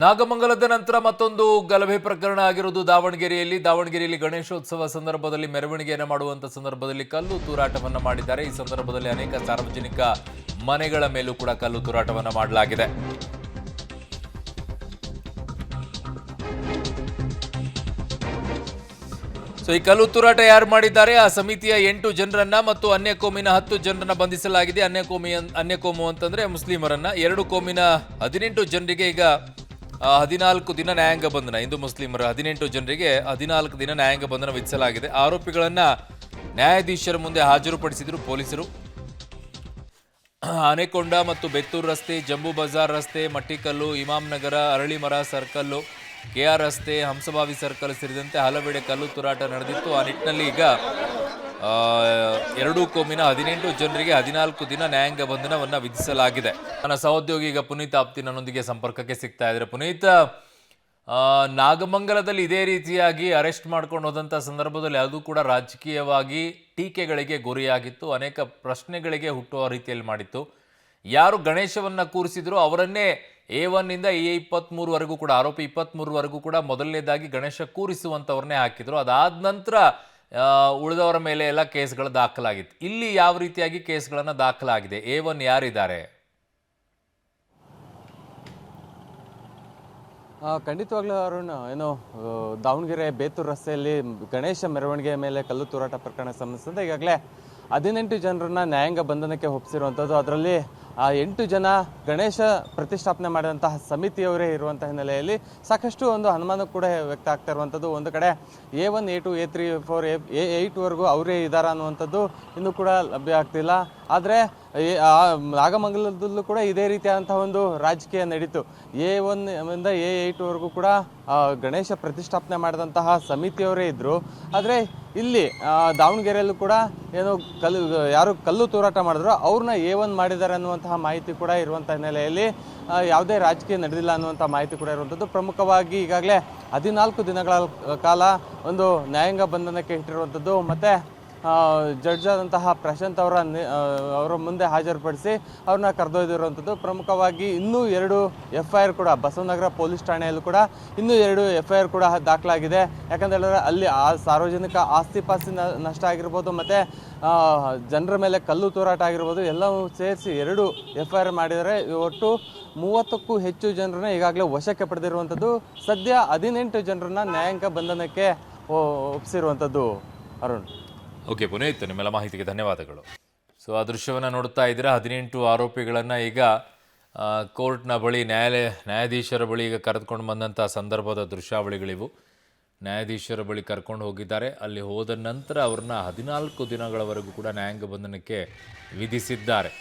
ನಾಗಮಂಗಲದ ನಂತರ ಮತ್ತೊಂದು ಗಲಭೆ ಪ್ರಕರಣ ಆಗಿರುವುದು ದಾವಣಗೆರೆಯಲ್ಲಿ ಗಣೇಶೋತ್ಸವ ಸಂದರ್ಭದಲ್ಲಿ ಮೆರವಣಿಗೆಯನ್ನು ಮಾಡುವಂತ ಸಂದರ್ಭದಲ್ಲಿ ಕಲ್ಲು ತೂರಾಟವನ್ನ ಮಾಡಿದ್ದಾರೆ. ಈ ಸಂದರ್ಭದಲ್ಲಿ ಅನೇಕ ಸಾರ್ವಜನಿಕ ಮನೆಗಳ ಮೇಲೂ ಕೂಡ ಕಲ್ಲು ತೂರಾಟವನ್ನ ಮಾಡಲಾಗಿದೆ. ಈ ಕಲ್ಲು ತೂರಾಟ ಯಾರು ಮಾಡಿದ್ದಾರೆ? ಆ ಸಮಿತಿಯ 8 ಜನರನ್ನ ಮತ್ತು ಅನ್ಯ ಕೋಮಿನ 10 ಜನರನ್ನ ಬಂಧಿಸಲಾಗಿದೆ. ಅನ್ಯ ಕೋಮು ಅಂತಂದ್ರೆ ಮುಸ್ಲಿಮರನ್ನ, 2 ಕೋಮಿನ 18 ಜನರಿಗೆ ಈಗ 14 ದಿನ ನ್ಯಾಯಾಂಗ ಬಂಧನ. ಹಿಂದೂ ಮುಸ್ಲಿಮರ 18 ಜನರಿಗೆ 14 ದಿನ ನ್ಯಾಯಾಂಗ ಬಂಧನ ವಿಧಿಸಲಾಗಿದೆ. ಆರೋಪಿಗಳನ್ನ ನ್ಯಾಯಾಧೀಶರ ಮುಂದೆ ಹಾಜರುಪಡಿಸಿದ್ರು ಪೊಲೀಸರು. ಆನೆಕೊಂಡ ಮತ್ತು ಬೆತ್ತೂರು ರಸ್ತೆ, ಜಂಬೂ ಬಜಾರ್ ರಸ್ತೆ, ಮಟ್ಟಿಕಲ್ಲು, ಇಮಾಮ್ ನಗರ, ಅರಳಿಮರ ಸರ್ಕಲ್ಲು, ಕೆಆರ್ ರಸ್ತೆ, ಹಂಸಭಾವಿ ಸರ್ಕಲ್ ಸೇರಿದಂತೆ ಹಲವೆಡೆ ಕಲ್ಲು ತೂರಾಟ ನಡೆದಿತ್ತು. ಆ ನಿಟ್ಟಿನಲ್ಲಿ ಈಗ 2 ಕೋಮಿನ 18 ಜನರಿಗೆ 14 ದಿನ ನ್ಯಾಯಾಂಗ ಬಂಧನವನ್ನ ವಿಧಿಸಲಾಗಿದೆ. ನನ್ನ ಸಹೋದ್ಯೋಗಿ ಈಗ ಪುನೀತ್ ಆಪ್ತಿ ನನ್ನೊಂದಿಗೆ ಸಂಪರ್ಕಕ್ಕೆ ಸಿಗ್ತಾ ಇದ್ದಾರೆ. ಪುನೀತ್, ನಾಗಮಂಗಲದಲ್ಲಿ ಇದೇ ರೀತಿಯಾಗಿ ಅರೆಸ್ಟ್ ಮಾಡ್ಕೊಂಡು ಹೋದಂಥ ಸಂದರ್ಭದಲ್ಲಿ ಅದು ಕೂಡ ರಾಜಕೀಯವಾಗಿ ಟೀಕೆಗಳಿಗೆ ಗುರಿಯಾಗಿತ್ತು, ಅನೇಕ ಪ್ರಶ್ನೆಗಳಿಗೆ ಹುಟ್ಟುವ ರೀತಿಯಲ್ಲಿ ಮಾಡಿತ್ತು. ಯಾರು ಗಣೇಶವನ್ನ ಕೂರಿಸಿದ್ರು ಅವರನ್ನೇ A1 ಇಂದ A23ವರೆಗೂ ಕೂಡ, ಆರೋಪಿ 23ವರೆಗೂ ಕೂಡ ಮೊದಲನೇದಾಗಿ ಗಣೇಶ ಕೂರಿಸುವಂಥವ್ರನ್ನೇ ಹಾಕಿದ್ರು. ಅದಾದ ನಂತರ ಉಳಿದವರ ಮೇಲೆ ಎಲ್ಲ ಕೇಸ್ಗಳು ದಾಖಲಾಗಿತ್ತು. ಇಲ್ಲಿ ಯಾವ ರೀತಿಯಾಗಿ ಕೇಸ್ಗಳನ್ನು ದಾಖಲಾಗಿದೆ? A1 ಯಾರಿದ್ದಾರೆ? ಖಂಡಿತವಾಗ್ಲೂ ಅರುಣ್, ದಾವಣಗೆರೆ ಬೇತೂರು ರಸ್ತೆಯಲ್ಲಿ ಗಣೇಶ ಮೆರವಣಿಗೆ ಮೇಲೆ ಕಲ್ಲು ತೂರಾಟ ಪ್ರಕರಣ ಸಂಬಂಧಿಸಿದಂತೆ ಈಗಾಗಲೇ 18 ಜನರನ್ನ ನ್ಯಾಯಾಂಗ ಬಂಧನಕ್ಕೆ ಒಪ್ಪಿಸಿರುವಂಥದ್ದು. ಅದರಲ್ಲಿ 8 ಜನ ಗಣೇಶ ಪ್ರತಿಷ್ಠಾಪನೆ ಮಾಡಿದಂತಹ ಸಮಿತಿಯವರೇ ಇರುವಂಥ ಹಿನ್ನೆಲೆಯಲ್ಲಿ ಸಾಕಷ್ಟು ಒಂದು ಅನುಮಾನ ಕೂಡ ವ್ಯಕ್ತ ಆಗ್ತಾ ಇರುವಂಥದ್ದು. ಒಂದು ಕಡೆ A1, A2, A3, A4, A8ವರೆಗೂ ಅವರೇ ಇದ್ದಾರೆ ಅನ್ನುವಂಥದ್ದು ಇನ್ನೂ ಕೂಡ ಲಭ್ಯ ಆಗ್ತಿಲ್ಲ. ಆದರೆ ನಾಗಮಂಗಲದಲ್ಲೂ ಕೂಡ ಇದೇ ರೀತಿಯಾದಂತಹ ಒಂದು ರಾಜಕೀಯ ನಡೀತು. A1 ಇಂದ A8ವರೆಗೂ ಕೂಡ ಗಣೇಶ ಪ್ರತಿಷ್ಠಾಪನೆ ಮಾಡಿದಂತಹ ಸಮಿತಿಯವರೇ ಇದ್ದರು. ಆದರೆ ಇಲ್ಲಿ ದಾವಣಗೆರೆಯಲ್ಲೂ ಕೂಡ ಯಾರು ಕಲ್ಲು ತೂರಾಟ ಮಾಡಿದ್ರು ಅವ್ರನ್ನ A1 ಮಾಡಿದ್ದಾರೆ ಅನ್ನುವಂತಹ ಮಾಹಿತಿ ಕೂಡ ಇರುವಂಥ ಹಿನ್ನೆಲೆಯಲ್ಲಿ ಯಾವುದೇ ರಾಜಕೀಯ ನಡೆದಿಲ್ಲ ಅನ್ನುವಂಥ ಮಾಹಿತಿ ಕೂಡ ಇರುವಂಥದ್ದು. ಪ್ರಮುಖವಾಗಿ ಈಗಾಗಲೇ 14 ದಿನಗಳ ಕಾಲ ಒಂದು ನ್ಯಾಯಾಂಗ ಬಂಧನಕ್ಕೆ ಇಟ್ಟಿರುವಂಥದ್ದು. ಮತ್ತು ಜಡ್ಜ್ ಆದಂತಹ ಪ್ರಶಾಂತ್ ಅವರ ಮುಂದೆ ಹಾಜರುಪಡಿಸಿ ಅವ್ರನ್ನ ಕರೆದೊಯ್ದಿರುವಂಥದ್ದು. ಪ್ರಮುಖವಾಗಿ ಇನ್ನೂ 2 FIR ಕೂಡ ಬಸವನಗರ ಪೊಲೀಸ್ ಠಾಣೆಯಲ್ಲೂ ಕೂಡ ಇನ್ನೂ 2 FIR ಕೂಡ ದಾಖಲಾಗಿದೆ. ಯಾಕಂತೇಳಿದ್ರೆ ಅಲ್ಲಿ ಸಾರ್ವಜನಿಕ ಆಸ್ತಿ ಪಾಸ್ತಿ ನಷ್ಟ ಆಗಿರ್ಬೋದು, ಮತ್ತು ಜನರ ಮೇಲೆ ಕಲ್ಲು ತೂರಾಟ ಆಗಿರ್ಬೋದು, ಎಲ್ಲವೂ ಸೇರಿಸಿ 2 FIR ಮಾಡಿದರೆ ಒಟ್ಟು 30ಕ್ಕೂ ಹೆಚ್ಚು ಜನರನ್ನ ಈಗಾಗಲೇ ವಶಕ್ಕೆ ಪಡೆದಿರುವಂಥದ್ದು. ಸದ್ಯ 18 ಜನರನ್ನ ನ್ಯಾಯಾಂಗ ಬಂಧನಕ್ಕೆ ಒಪ್ಪಿಸಿರುವಂಥದ್ದು. ಅರುಣ್, ಓಕೆ ಪುನೀತ್, ನಿಮ್ಮೆಲ್ಲ ಮಾಹಿತಿಗೆ ಧನ್ಯವಾದಗಳು. ಸೊ ಆ ದೃಶ್ಯವನ್ನು ನೋಡ್ತಾ ಇದ್ದೀರಾ. 18 ಆರೋಪಿಗಳನ್ನು ಈಗ ಕೋರ್ಟ್ನ ಬಳಿ ನ್ಯಾಯಾಧೀಶರ ಬಳಿ ಈಗ ಕರೆದುಕೊಂಡು ಬಂದಂಥ ಸಂದರ್ಭದ ದೃಶ್ಯಾವಳಿಗಳಿವು. ನ್ಯಾಯಾಧೀಶರ ಬಳಿ ಕರ್ಕೊಂಡು ಹೋಗಿದ್ದಾರೆ. ಅಲ್ಲಿ ಹೋದ ನಂತರ ಅವ್ರನ್ನ 14 ದಿನಗಳವರೆಗೂ ಕೂಡ ನ್ಯಾಯಾಂಗ ಬಂಧನಕ್ಕೆ ವಿಧಿಸಿದ್ದಾರೆ.